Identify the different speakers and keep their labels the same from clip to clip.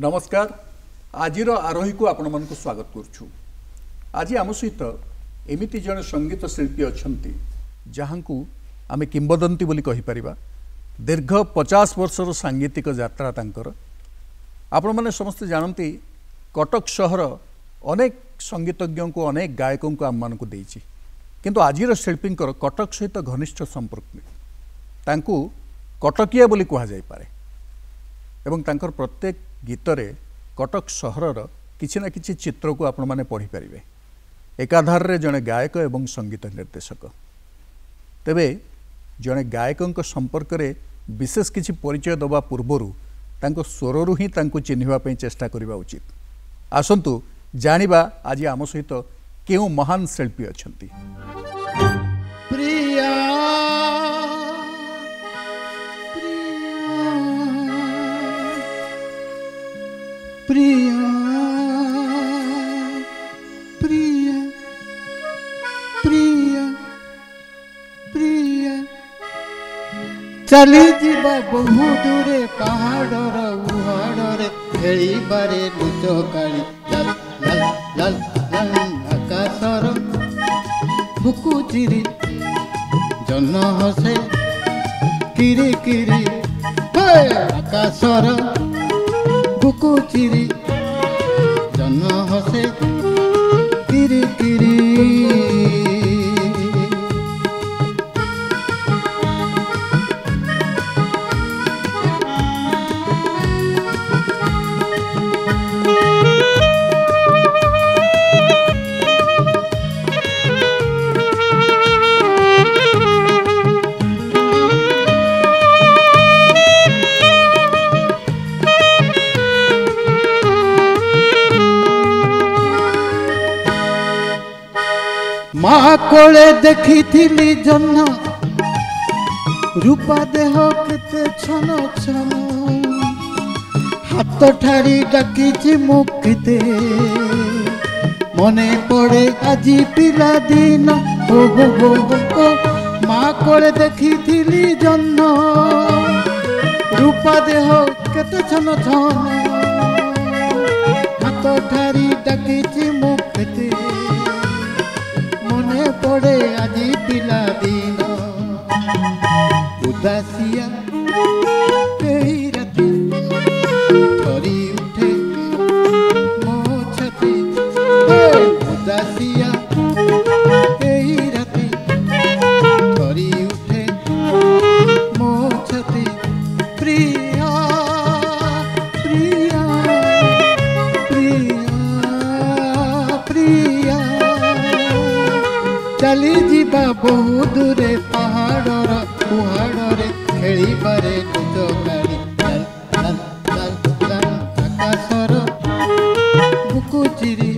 Speaker 1: नमस्कार आजिर आरोही को आपण मन को स्वागत करुछु। आज आम सहित एमिति जन संगीत शिल्पी अछंती जहां को आमे किंबदंती बोली कहि परिबा। दीर्घ 50 वर्षर सांगीतिक यात्रा तांकर आपण माने समस्त जानती। कटक शहर अनेक संगीतज्ञों को अनेक गायकों को आम मान को देइछि, किंतु आजिर शिल्पी कटक सहित घनिष्ठ संपर्क तांकु कटकिया बोली कहा जाय पारे एवं तांकर प्रत्येक गीतरे कटक सहरर किछि ना किछि चित्र को आपण माने पढ़ी पारिबे। एकाधार रे जने गायक एवं संगीत निर्देशक। तेबे जने गायकंक संपर्क रे विशेष किछि परिचय दबा पूर्वरु तांको स्वररु ही तांको चिन्हिबा पई चेष्टा करिबा उचित। आसंतु जानिबा आज आम सहित केउ महान शिल्पी अछंती।
Speaker 2: प्रिया प्रिया प्रिया प्रिया प्रिया चली जीवा बहु दूरे पहाड़र उहाड़े खेली बारे लुचो काली लाल लाल लाल लाल आकाशर बुकु चिरी जन हसे किरी किरी आकाशर बुकु चिरी जन हसे किरी किरी। माँ कोले देखी थिली जन्म रूपा देह केते छन छन हाथ ठारी डाकी मुक्ते मने पड़े आजी पिला दिन हो हो हो हो। माँ कोले देखी थिली जन्म रूपा देह केते छन छन हाथ ठारी डाकी मुक्ते पड़े आजी पिला दिन उदासिया कही राती थरी उठे मो छाती उदासिया कही राती थरी उठे मो छाती। प्रिया प्रिया प्रिया प्रिया चली जीवा बहु दूरे पहाड़र उहाड़े खेली बारे लुचो काली लाल लाल लाल लाल आकाशर बुकु चिरी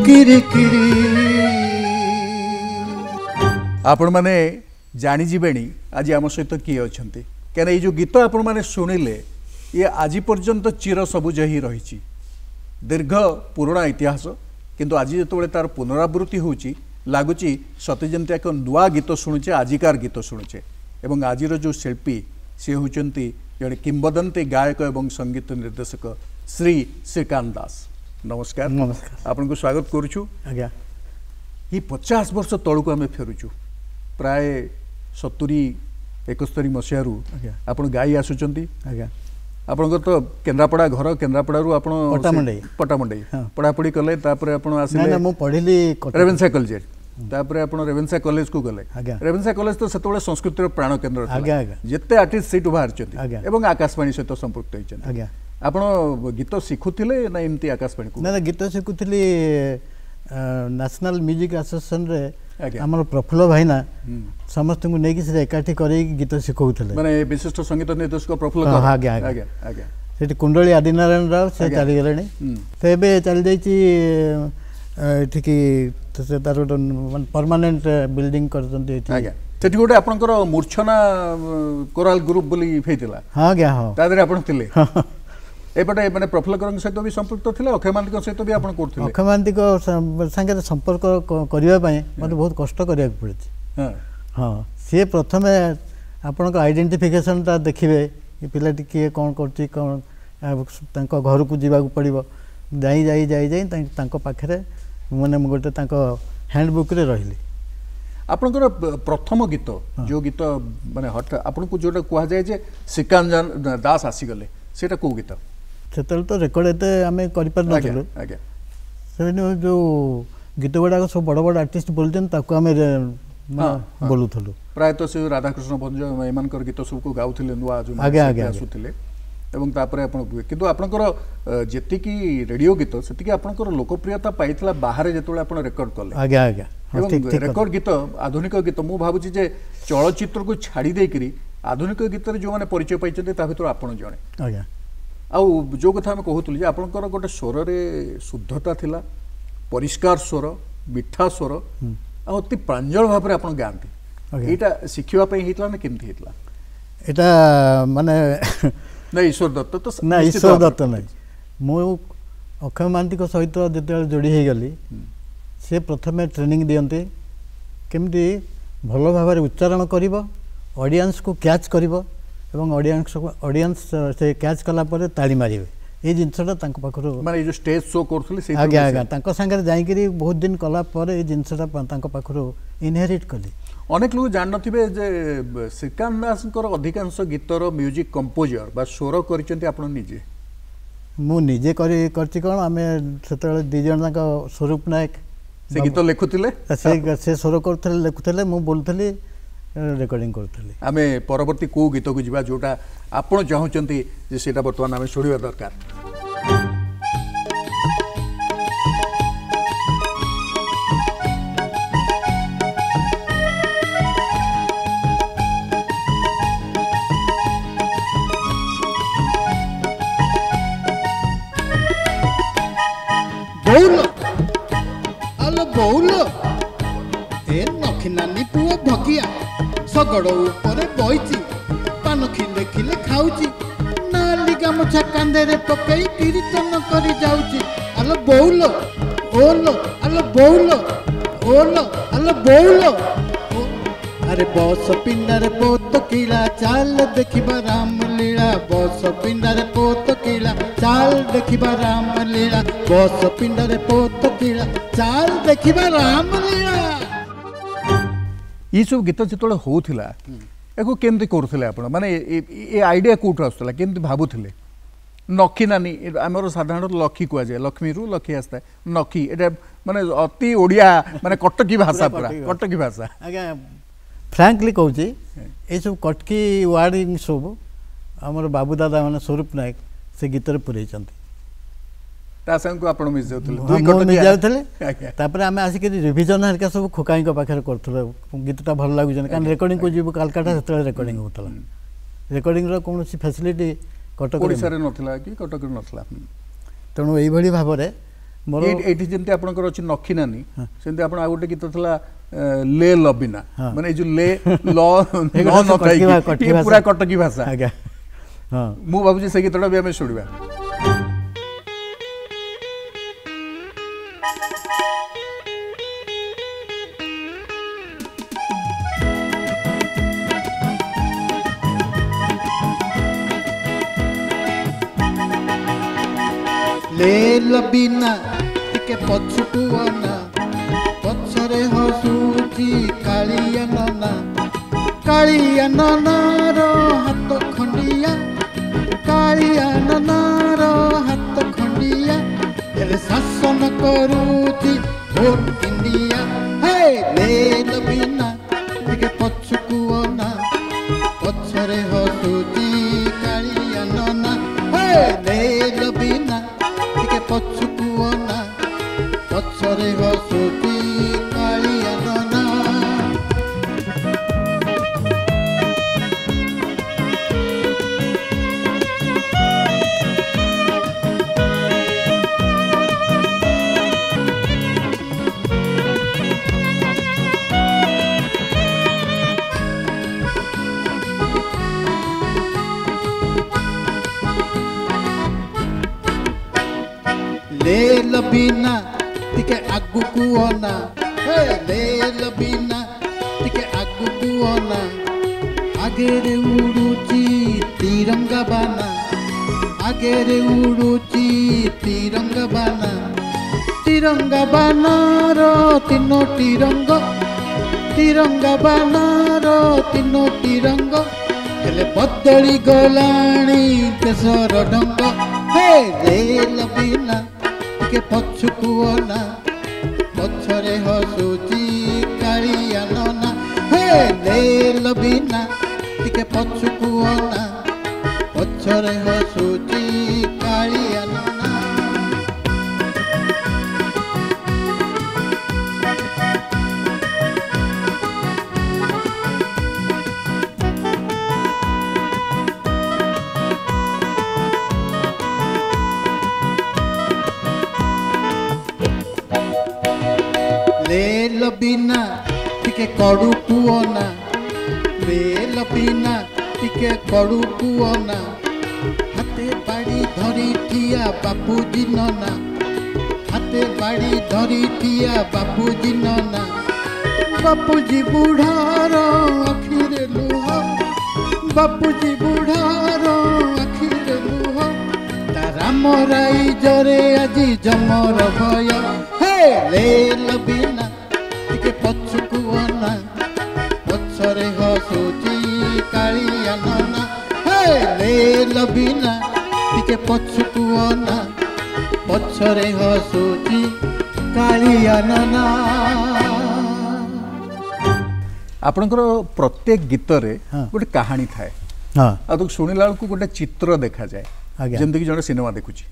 Speaker 2: किरी किरी।
Speaker 1: आपण माने जानी जिबेनी आज आम सहित किए अछंती केना ये जो गीत आपण माने सुनिले ये आज पर्यंत चिर सबुज ही रही। दीर्घ पुराणा इतिहास किंतु आज जो तार पुनरावृत्ति होची लगुच सते जमी एक नुआ गीत शुणुचे आजिकार गीत शुणुचे एवं आज जो शिल्पी सी होती जड़े किंबदंती गायक एवं संगीत निर्देशक श्री श्रीकांत दास। नमस्कार।
Speaker 2: नमस्कार
Speaker 1: आपन को स्वागत करुछु।
Speaker 2: आज्ञा
Speaker 1: ये 50 वर्ष तलू आम फेरुचु प्राय 70-71 मसीहारू आपन गाई आसुचंती।
Speaker 2: आज्ञा
Speaker 1: आपनकर तो केन्द्रापड़ा घर केन्द्रापड़ारू आपण पटामुंडई पढ़ापढ़ी कले तापरे आपण आसिले
Speaker 2: ना मु पढ़िली
Speaker 1: रेवेन्सा कॉलेज तापरे आपण रेवेन्सा कॉलेज को गले। रेवेन्सा कॉलेज तो सेतबेले संस्कृतिर प्राण केन्द्र था जेते आर्टिस्ट सेटु बाहरचंती एवं आकाशवाणी सहित संपृक्त होइचंती। आज्ञा आपण गीत शिखुथिले ना एमती आकाशवाणी को
Speaker 2: ना गीत शिखुथिली नेशनल म्यूजिक एसोसिएशन रे हमर प्रफुल्ल भाईना समस्त को नेकी से एकाठी करी गीत शिखौथले माने
Speaker 1: विशिष्ट संगीत निर्देशक प्रफुल्ल।
Speaker 2: आज्ञा आज्ञा आज्ञा सेठी कुंडली आदिनारायण राव से चली गलेनी तेबे चल जाईची एठिकी तार परमानेंट बिल्डिंग करतंती एठी।
Speaker 1: आज्ञा सेठी गोटे आपनकर मूर्छना कोराल ग्रुप बोली फेतिला।
Speaker 2: हां आज्ञा हां तादरे
Speaker 1: आपण थिले एपटे माने प्रफुल्ल सहित भी संपर्क थिले अक्षय महांती सहित भी आपण करथिले।
Speaker 2: अक्षय महांती संगे संपर्क करबा पय मते बहुत कष्ट करिया पड़छि। हां सी प्रथमे ଆପଣଙ୍କ ଆଇଡେଣ୍ଟିଫିକେସନଟା ଦେଖିବେ ଏ ପିଲାଟି କିଏ କ'ଣ କରୁଛି କ'ଣ ତାଙ୍କ ଘରକୁ ଯିବାକୁ ପଡ଼ିବ ଯାଇ ଯାଇ ଯାଇ ଯାଇ ତାଙ୍କ ପାଖରେ ମାନେ ମୁଁ ଗୋଟେ ତାଙ୍କ ହ୍ୟାଣ୍ଡବୁକ୍ରେ ରହିଲି।
Speaker 1: ଆପଣଙ୍କର ପ୍ରଥମ ଗୀତ ଯେଉଁ ଗୀତ ମାନେ ହଠାତ୍ ଆପଣଙ୍କୁ ଯେଉଁଟା କୁହାଯାଏ ଯେ ଶ୍ରୀକାନ୍ତ ଦାସ ଆସିଗଲେ ସେଇଟା କେଉଁ ଗୀତ?
Speaker 2: ସେତେବେଳେ ତ ରେକର୍ଡ଼ ଏତେ ଆମେ କରିପାରିନଥିଲୁ।
Speaker 1: ଆଜ୍ଞା
Speaker 2: ସେମିତି ଯେଉଁ ଗୀତ ଗୁଡ଼ାକ ସବୁ ବଡ଼ ବଡ଼ ଆର୍ଟିଷ୍ଟ ବୋଲୁଛନ୍ତି ତାକୁ ଆମେ ବୋଲୁଥିଲୁ।
Speaker 1: ପ୍ରାୟତଃ ସେ ରାଧାକୃଷ୍ଣ ଭଞ୍ଜ ଏମାନଙ୍କର ଗୀତ ସବୁକୁ ଗାଉଥିଲେ ନୂଆ ଯେଉଁ ଆସୁଥିଲେ ଏବଂ ତାପରେ ଆପଣ କିନ୍ତୁ ଆପଣଙ୍କର ଯେତିକି ରେଡ଼ିଓ ଗୀତ ସେତିକି ଆପଣଙ୍କର ଲୋକପ୍ରିୟତା ପାଇଥିଲା ବାହାରେ ଯେତେବେଳେ ଆପଣ ରେକର୍ଡ଼ କଲେ।
Speaker 2: ଆଜ୍ଞା ଆଜ୍ଞା
Speaker 1: ଏବଂ ରେକର୍ଡ଼ ଗୀତ ଆଧୁନିକ ଗୀତ ମୁଁ ଭାବୁଛି ଯେ ଚଳଚ୍ଚିତ୍ରକୁ ଛାଡ଼ି ଦେଇକରି ଆଧୁନିକ ଗୀତରେ ଯେଉଁମାନେ ପରିଚୟ ପାଇଛନ୍ତି ତା ଭିତରୁ ଆପଣ ଜଣେ।
Speaker 2: ଆଜ୍ଞା
Speaker 1: ଆଉ ଯେଉଁ କଥା ଆମେ କହୁଥିଲୁ ଯେ ଆପଣଙ୍କର ଗୋଟେ ସ୍ୱରରେ ଶୁଦ୍ଧତା ଥିଲା, ପରିଷ୍କାର ସ୍ୱର, ମିଠା ସ୍ୱର ଆଉ ଅତି ପ୍ରାଞ୍ଜଳ ଭାବରେ ଆପଣ ଗାଆନ୍ତି। ଏଇଟା ଶିଖିବା ପାଇଁ ହେଇଥିଲା ନା କେମିତି ହେଇଥିଲା?
Speaker 2: ଏଇଟା ମାନେ
Speaker 1: ନା ଈଶ୍ୱର ଦତ୍ତ ତ
Speaker 2: ନା ଈଶ୍ୱର ଦତ୍ତ ନାହିଁ। ମୁଁ ଅକ୍ଷୟ ମହାନ୍ତିଙ୍କ ସହିତ ଯେତେବେଳେ ଯୋଡ଼ି ହେଇଗଲି ସେ ପ୍ରଥମେ ଟ୍ରେନିଂ ଦିଅନ୍ତି କେମିତି ଭଲ ଭାବରେ ଉଚ୍ଚାରଣ କରିବ, ଅଡ଼ିଏନ୍ସକୁ କ୍ୟାଚ୍ କରିବ ଏବଂ ଅଡ଼ିଏନ୍ସ ସେ କ୍ୟାଚ୍ କଲା ପରେ ତାଳି ମାରିବେ। ଏଇ ଜିନିଷଟା ତାଙ୍କ ପାଖରୁ
Speaker 1: ମାନେ ଏଇ ଯେଉଁ ଷ୍ଟେଜ୍ ଶୋ କରୁଥିଲେ ସେଇ
Speaker 2: ଆଜ୍ଞା ଆଜ୍ଞା ତାଙ୍କ ସାଙ୍ଗରେ ଯାଇକିରି ବହୁତ ଦିନ କଲା ପରେ ଏଇ ଜିନିଷଟା ତାଙ୍କ ପାଖରୁ ଇନହେରିଟ୍ କଲି।
Speaker 1: ଅନେକ ଲୋକ ଜାଣିନଥିବେ ଯେ ଶ୍ରୀକାନ୍ତ ଦାସଙ୍କର ଅଧିକାଂଶ ଗୀତର ମ୍ୟୁଜିକ୍ କମ୍ପୋଜର ବା ସ୍ୱର କରିଛନ୍ତି ଆପଣ ନିଜେ।
Speaker 2: ମୁଁ ନିଜେ କରିଛି କ'ଣ ଆମେ ସେତେବେଳେ ଦୁଇ ଜଣ ଯାକ ସ୍ୱରୂପ ନାୟକ
Speaker 1: ସେ ଗୀତ ଲେଖୁଥିଲେ,
Speaker 2: ସେ ସ୍ୱର କରୁଥିଲେ ଲେଖୁଥିଲେ, ମୁଁ ବୋଲୁଥିଲି ରେକର୍ଡିଂ କରୁଥିଲି।
Speaker 1: ଆମେ ପରବର୍ତ୍ତୀ କେଉଁ ଗୀତକୁ ଯିବା ଯେଉଁଟା ଆପଣ ଚାହୁଁଛନ୍ତି ଯେ ସେଇଟା ବର୍ତ୍ତମାନ ଆମେ ଶୁଣିବା ଦରକାର?
Speaker 3: ଶଗଡ଼ ଉପରେ ବଇଛି ପାନ ଖିଲେ ଖିଲେ ଖାଉଛି ନାଲି ଗାମୁଛା କାନ୍ଧରେ ପକେଇ କୀର୍ତ୍ତନ କରି ଯାଉଛି। ଆଲୋ ବଉଲ ଓଲ ଆଲୋ ବଉଲ ଓଲ ଆଲୋ ବଉଲ। ଆରେ ବସ ପିଣ୍ଡାରେ ପୋତ କିଳା ଚାଲ ଦେଖିବା ରାମ ଲୀଳା, ବସ ପିଣ୍ଡାରେ ପୋତ କିଳା ଚାଲ ଦେଖିବା ରାମ ଲୀଳା, ବସ ପିଣ୍ଡାରେ ପୋତ କିଳା ଚାଲ ଦେଖିବା ରାମ ଲୀଳା।
Speaker 1: ये सब गीत जो होता या केमती करुले आप माने ये आइडिया कौटू आसूला केमती भावुले? नखी नानी आमर साधारण लखी कह जाए, लक्ष्मी रु लखी आसता है नखी एटा माने अति ओडिया माने कटकी भाषा पूरा कटकी भाषा।
Speaker 2: आज्ञा फ्रांकली कहूँ ये सब कटकी वार्डिंग सब आमर बाबू दादा माने स्वरूप नायक से गीतर पुरई तापर आम आसिक रिविजन हरिका सब खोकाई पाखे करूँ गीतटा भल लगुच कारण रेकर्डिंग को जीव कालकाटा से रेकर्डिंग होता रेकर्डिंग कौन फैसिलिटी कटक
Speaker 1: नथिला
Speaker 2: तेणु यही भाव में मोर
Speaker 1: एठी जेंती आपनकर अछि नखी नानी सेंती आपण आ गोटे गीत थला ले लबिना माने जो ले ल न नथाई पूरा कटकी भाषा
Speaker 2: आज्ञा हां
Speaker 1: मु बाबूजी से गीतटा भी हमें सुनिबा।
Speaker 3: ले लबिना टिके पछुकु अना पछरे हसुची कालिया नना रो हाथ खंडिया कालिया नना रो हाथ खंडिया एले शासन करूची भोट इंडिया हे ले लबिना टिके पछुकु अना पछरे हसुची कालिया नना हे ले लबिना पछुकुना पछरे हसुती कालिया नना। ले लबिना टिके आगु कुओना हे ले लबिना टिके आगु कुओना आगेरे उड़ुची तिरंगा बाना आगेरे उड़ुची तिरंगा बाना रो तीनोटी रंग तिरंगा बाना रो तीनोटी रंग हेले बदली गलाणी देशर ढंग हे रेल बिना के पछुकु ना पछरे हसुची कालिया नना हे रेल बिना के पछुकु ना पछरे हसुची कालिया नना रेल बिना टिके कड़ू पुअना रेल बिना टिके कड़ू पुअना हाथे बाड़ी धरी ठिया बापूजी नना हाथे बाड़ी धरी ठिया बापूजी नना बापूजी बुढ़ार आखिरे लुह बापूजी बुढ़ार आखिरे लुह ता राम राई जरे आजी जमर भय रेल बिना टिके पछुकु ना पछरे हसुची कालिया नना हे रेल बिना टिके पछुकु ना पछरे हसुची कालिया नना
Speaker 1: आपणकर प्रत्येक गीतरे
Speaker 2: हाँ।
Speaker 1: गोटे कहानी थाए
Speaker 2: हाँ
Speaker 1: आ तो शुणिला बेलू गोटे चित्र देखा जाए
Speaker 2: आज्ञा।
Speaker 1: जमती कि जड़े सिनेमा देखुची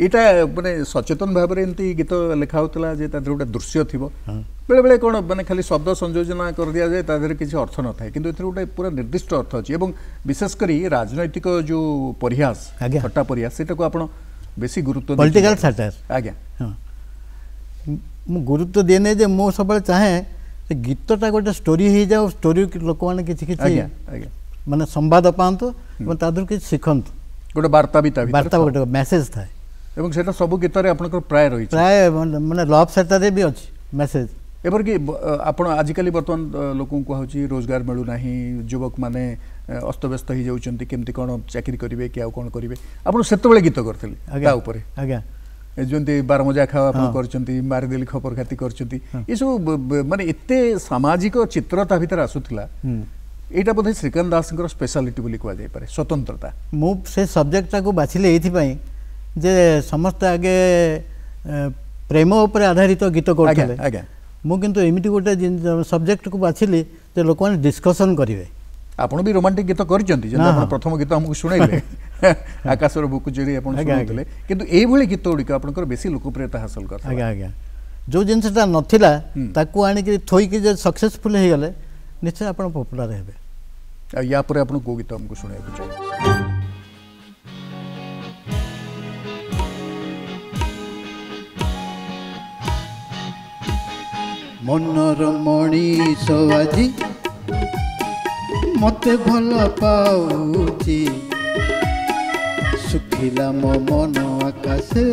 Speaker 1: यहाँ माने सचेतन भाव में एमती गीत लिखा होता जे गोटे दृश्य थी बेले बेले कौन माने खाली शब्द संयोजना कर दिया जाए तादेह किसी अर्थ न थाए किंतु एथरे गोटे पूरा निर्दिष्ट अर्थ अच्छी एवं विशेषकर राजनैतिक जो परिहास
Speaker 2: आज्ञा।
Speaker 1: थट्टा परिहास सेटा को आपण बेसी गुरुत्व
Speaker 2: पॉलिटिकल सैटायर
Speaker 1: आज्ञा
Speaker 2: हाँ मु गुरुत्व दिए जे मु सब चाहे गीतटा गोटे स्टोरी हो जाओ स्टोरी लोक मैंने किसी
Speaker 1: आज्ञा आज्ञा
Speaker 2: माने संवाद पातु तादर किसी शिखंतु
Speaker 1: गोटे वार्ता भी
Speaker 2: वार्ता गोटे मेसेज थाए
Speaker 1: एवं सेटा सब गीतरे आपनकर प्राय रही
Speaker 2: प्राय माने लव सेटारे भी अच्छी मेसेज
Speaker 1: एपरिक आपण आजिकल बर्तमान लोक कहुची रोजगार मिलूना युवक मैंने अस्तव्यस्त हो जाती केमती कौन चाकरी करेंगे कि आउ कौन करेंगे आप से गीत करते
Speaker 2: आज्ञा
Speaker 1: जमी बार मजा खावा कर मारिदेली खबर खाती कर सब माने एते सामाजिक चित्र ता भीतर आसुला एटा बोधे श्रीकांत दास स्पेशालिटी बोली कह जाय पारे स्वतंत्रता
Speaker 2: मु से सब्जेक्टा को बाछिले एथि जे समस्त आगे प्रेम उपर आधारित गीत करथिले
Speaker 1: आज्ञा
Speaker 2: मु किंतु एमिति गोटे सब्जेक्ट को बाछिली जे लोक माने डिस्कशन करिवे
Speaker 1: आपण भी रोमांटिक गीत करचंती जे आपण प्रथम गीत हमकु सुनाइले आकाशर बुकु जेडी आपण सुनाइले किंतु एई भली गीत ओडिक आपनकर बेसी लोकप्रियता हासिल करथि
Speaker 2: आज्ञा आज्ञा जो जिनसटा नथिला ताकू आनी कि थोई कि जे सक्सेसफुल हे गले निश्चय आपण पॉपुलर हेबे
Speaker 1: आ या परे आपण को गीत हमकु सुनाइबो चाहि
Speaker 3: मनर मणिष आजी मते भल पाउची सुखिला मो मन आकाशे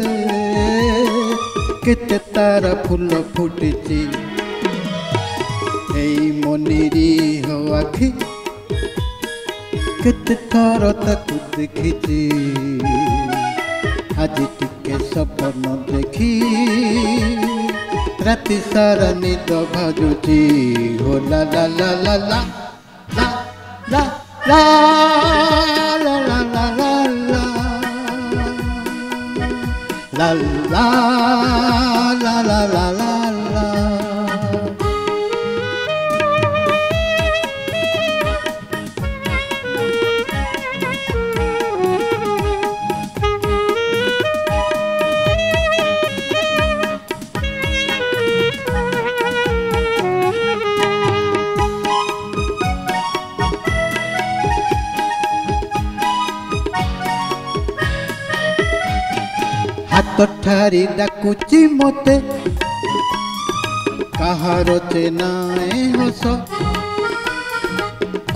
Speaker 3: केते तारा फूल फुटिची एई मनिरी हो आखि केते थर ताकू देखिची आज टिके सपन देखी राति सारा निद भाजुची हो ला ला ला ला ला ला ला ला ला ला ला ला ला ला ला ला ला हाथ ठारी डाकुची मते कहार चेनाए हस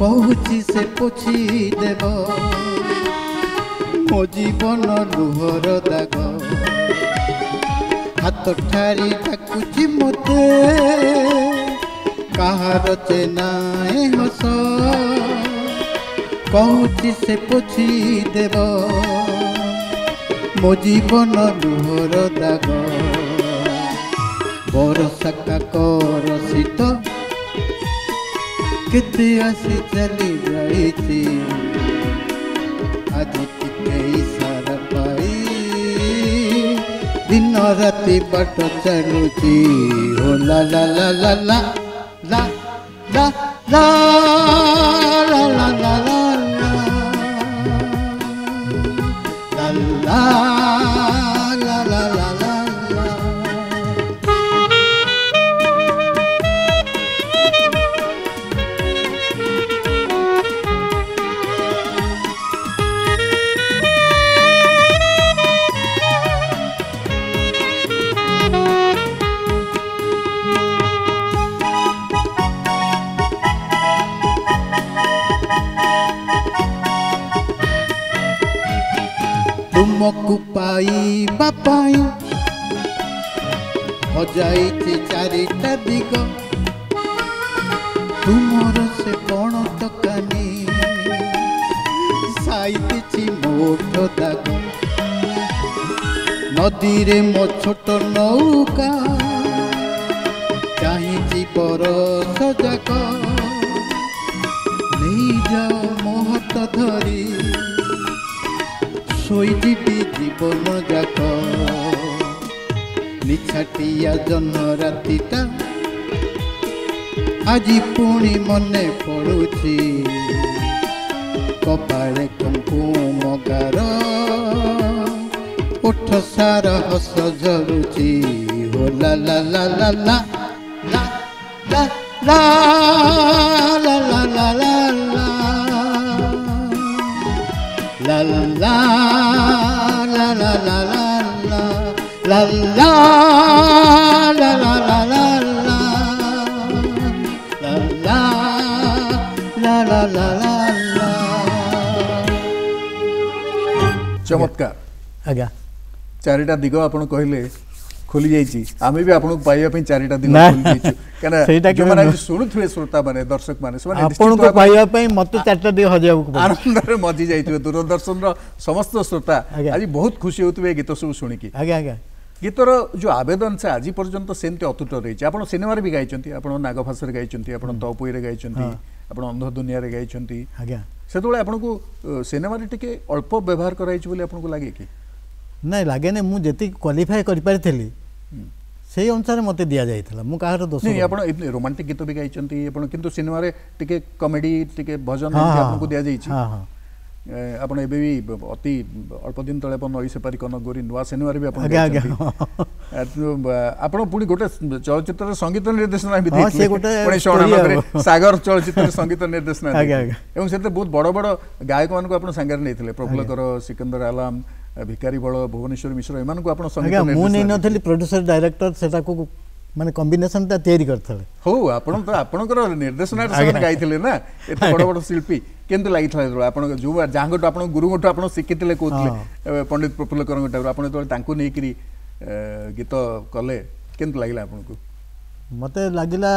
Speaker 3: कहूची से पोछी देव मो जीवन लुहर दाग हाथ ठारी डाकुची मते कहार चेनाए हस କହୁଛି ସେ ପୋଛି ଦେବ ମୋ ଜୀବନ ଲୁହର ଦାଗ ବରଷା କାକର ଶୀତ କେତେ ଆସି ଚାଲି ଯାଇଛି ଆଜି ଟିକେ ଇସାରା ପାଇ दिन राति बाट चलुची हो ला ला ला ला ला ला ला ला ला ला ला ला ला ला ला ला ला तुमको पाइबा पाई हजाइछि चारिटा दिग तुमर से कोण तकानी साइछि मोठ दाग नदी रे मो छोट नौका चाहिछि बरस जाक नहीं जाओ मो हाथ धरी शोईजिबी जीवन जाक निछाटिया जन रातिटा आज पुणी मने पड़ुची कपाळे कुंकुम गार ओठ सार हस झरुची हो ला ला ला ला ला ला ला ला ला ला ला ला La la la la la la la la la la la la la la la la la la
Speaker 1: चमत्कार
Speaker 2: आज्ञा
Speaker 1: चारिटा दिग आपण कहले खोली जाइए आम भी आपको पाइबा चारिटा दिन
Speaker 2: कहीं
Speaker 1: शुणुवे श्रोता मैंने दर्शक मैंने
Speaker 2: मत चार्टा दिग हजाक
Speaker 1: आनंद मजी जाइए दूरदर्शन समस्त श्रोता आज बहुत खुशी होते गीत सब शुणिकी गीतर जो आवेदन से आज पर्यंत सेमती अतुट रही आप सिनेमा भी गाई आप नागभाषा गाई तपुई गाई आप अंध दुनिया गाई से आपको सिनेमा टे अल्प व्यवहार कराई आपको लगे कि
Speaker 2: नहीं लगे नहीं मुझे क्वालिफाई कर पारी से अनुसार मत दि जाता मुझे कहार दोष
Speaker 1: नहीं आप रोमांटिक गीत भी गाई किंतु सिनेमा टे कॉमेडी टे भजन आपको दि जाइए आपण एबे भी अति अल्प दिन तले नई सेपारी कनक गोरी नुआ सिनेमा भी आपण पुणी गोटे चलचित्र संगीत निर्देशना भी सागर चलचित्र संगीत निर्देशना एवं से बहुत बड़ बड़ गायक मान को सांगे नहीं प्रफुल्लकर सिकंदर आलम भिकारी बल भुवनेश्वर मिश्र एम को
Speaker 2: संगीत प्रोड्यूसर डायरेक्टर से माने कॉम्बिनेशन ता तैयारी करथले
Speaker 1: हो आपण तो आपनकर निर्देशना से गाइथिले ना एते बड़ बड़ शिल्पी केंत लागिथले आपण जो जांगट आपण गुरुगट आपण सिखिथिले कोथले पंडित प्रफुल्लकर गटा आपण तो तांको नै करी गीत कले केंत लागिला आपनको
Speaker 2: मते लागिला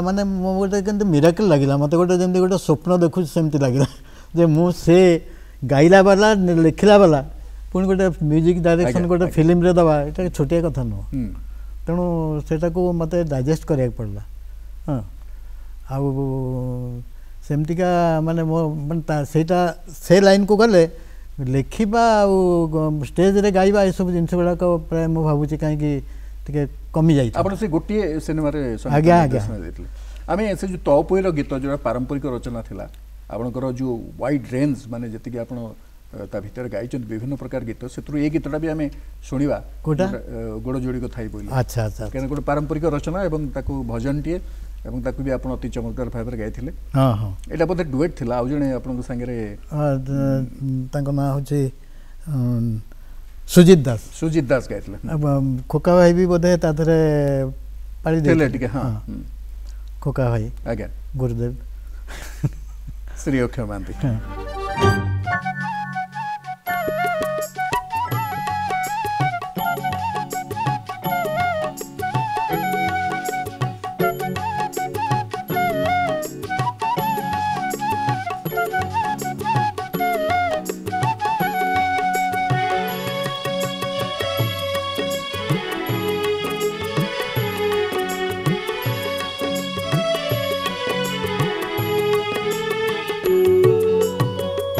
Speaker 2: माने मो गोटे केंत मिराकल लागिला मते गोटे जेंति गोटे स्वप्न देखु सेमति लागिला जे मु से गाइला वाला लिखला वाला पुणी गोटे म्यूजिक डायरेक्शन गोटे फिल्म रे दबा एटा छोटिया कथा न तेणु सेटा को मत डाइजेस्ट कराया पड़ला हाँ आमतिका माने सेटा से लाइन को गले लिखा स्टेज रे गाइबा ये सब जिनस गुड़ाक प्राय मु भावुची कहीं कमी जाए
Speaker 1: आप गोटे सिनेमा
Speaker 2: आज्ञा
Speaker 1: आम से जो तपुईर गीत जो पारंपरिक रचना थिला आपनकर जो वाइड रेंज माने जति आप ता भीतर गाई विभिन्न प्रकार गीत से ये गीतटा भी आम शुणा गोड़ जोड़ी को थाई बोली
Speaker 2: अच्छा अच्छा
Speaker 1: कहीं गोटे पारंपरिक रचना एवं ताकू भजन टीए एवं ताकू भी आप अति चमत्कार भाव में गाई
Speaker 2: हाँ हाँ
Speaker 1: यहाँ बोधे डुएट थिला आउ जने आपन संगे
Speaker 2: ना हूँ सुजित दास गाई खोका भाई भी बोधे पाड़ी
Speaker 1: हाँ
Speaker 2: खोका भाई
Speaker 1: आज्ञा
Speaker 2: गुरुदेव
Speaker 1: श्री अक्षय महांती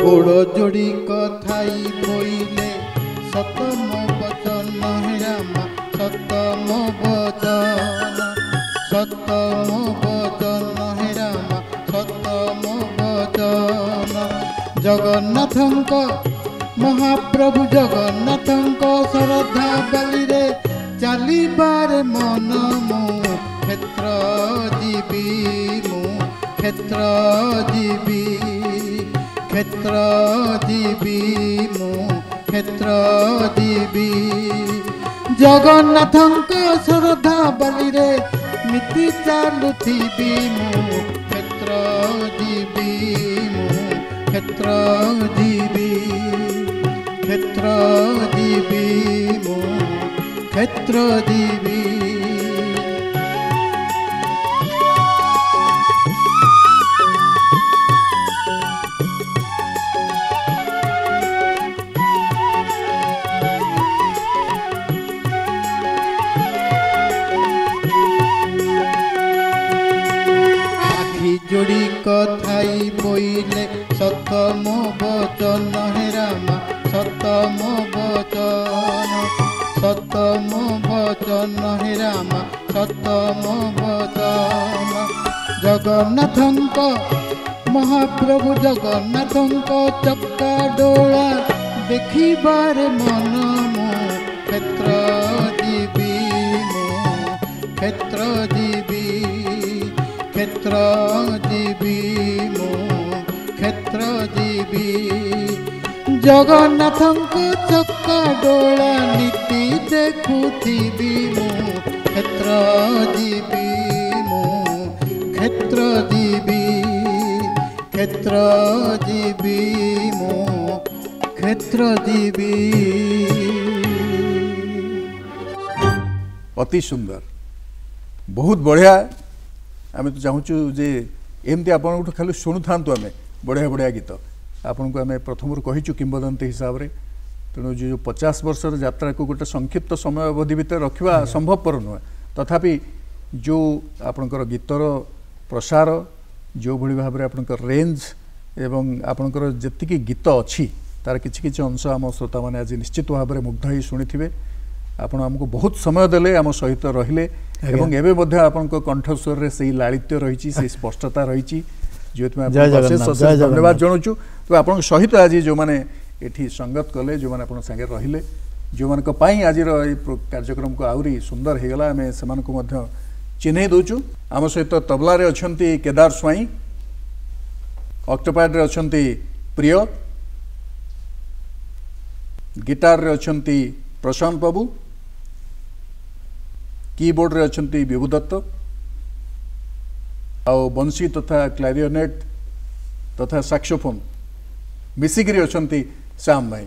Speaker 3: ଗୋଡ଼ ଯୋଡ଼ି କଥାଇ ବୋଇଲେ ସତମ ବଚନ ହେ ରାମ ସତମ ବଚନ ସତମ ବଚନ ହେ ରାମ ସତମ ବଚନ ଜଗନ୍ନାଥଙ୍କ ମହାପ୍ରଭୁ ଜଗନ୍ନାଥଙ୍କ ଶ୍ରଦ୍ଧା ବାଲିରେ ଚାଲିବାରେ ମନ ମୁଁ କ୍ଷେତ୍ର ଯିବି ମୁଁ କ୍ଷେତ୍ର ଯିବି କ୍ଷେତ୍ର ଯିବି ମୁଁ କ୍ଷେତ୍ର ଯିବି ଜଗନ୍ନାଥଙ୍କ ଶ୍ରଦ୍ଧା ବାଲିରେ ମିଟି ଚାଲୁଥିବି ମୁଁ କ୍ଷେତ୍ର ଯିବି ମୁଁ କ୍ଷେତ୍ର ଯିବି କ୍ଷେତ୍ର ଯିବି ମୁଁ କ୍ଷେତ୍ର ଯିବି जोड़ी कथाई बोइले सतम बचन हे राम सतम बचन हे राम सतम बचन जगन्नाथंक महाप्रभु जगन्नाथंक चक्का डोला देखिबार मन मो क्षेत्र जीवी मो क्षेत्र जीवी क्षेत्र जीवी मो क्षेत्र जीवी जगन्नाथंको चक्का डोला नीति देखुथिबी मो क्षेत्र जीवी मो क्षेत्र जीवी क्षेत्र जीवी मो क्षेत्र जीवी
Speaker 1: अति सुंदर बहुत बढ़िया आम तो चाहूँ जे एमती आप खाली शुणु था आम बढ़िया बढ़िया गीत आपन को आम प्रथम कहीचु किंवदंती हिसाब से तेणु जो 50 वर्षर यात्रा को गोटे संक्षिप्त समय अवधि भितर रखा संभवपर नुहे तथापि जो आपणकर गीतर प्रसार जो भली भाव में आपणकर रेंज एवं आपणकर जेतिकी गीत अच्छी तार किछि किछि अंश आम श्रोता मैंने आज निश्चित भाव में मुग्ध ही शुणी आपण आमको बहुत समय देले आम सहित रहिले एवं एबे मध्य आपन कंठस्वर रे सही लालित्य रही से स्पष्टता रही जो धन्यवाद जनाऊँ तो आप सहित आज जो मैंने ये संगत कले जो मैंने आप संगे रहिले जो मान आज कार्यक्रम को आहरी सुंदर हो गला आम से चिन्ह दौचु आम सहित तबला रे अछंती केदार स्वाई ऑक्टोपैड रे अछंती प्रिय गिटार रे अछंती प्रशांत बाबू कीबोर्ड रे अछंती विभु दत्त आउ बंसी तथा क्लैरिनेट तथा सैक्सोफोन मिसिकी अछंती श्याम भाई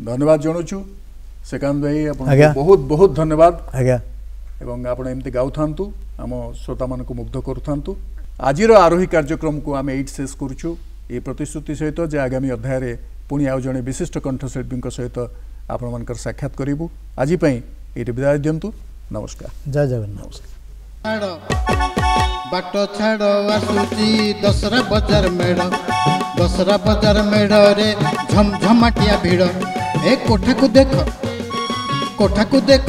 Speaker 1: धन्यवाद जनाऊँ श्रीकांत भाई आप बहुत बहुत धन्यवाद एवं आप एमती गाऊ था आम श्रोता मान मुग्ध करूँ आज आरोही कार्यक्रम को आम एट शेष करुचु ये प्रतिश्रुति सहित जे आगामी अध्याय रे पुणी आउ जड़े विशिष्ट कंठशिल्पी सहित आपण मानकर साक्षात करूँ आज ये विदाय दिंतु नमस्कार
Speaker 2: जय जगन्नाथ
Speaker 3: बाट छाड़ आसुची दसरा बजार मेढ़ रे झमझमाटिया भिड़ ए कोठा को देख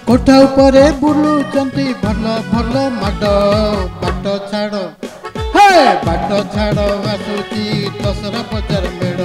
Speaker 3: कोठा उपरे बुलुचंती भल भल माड बाट छाड़ आसुची दसरा बजार मेढ़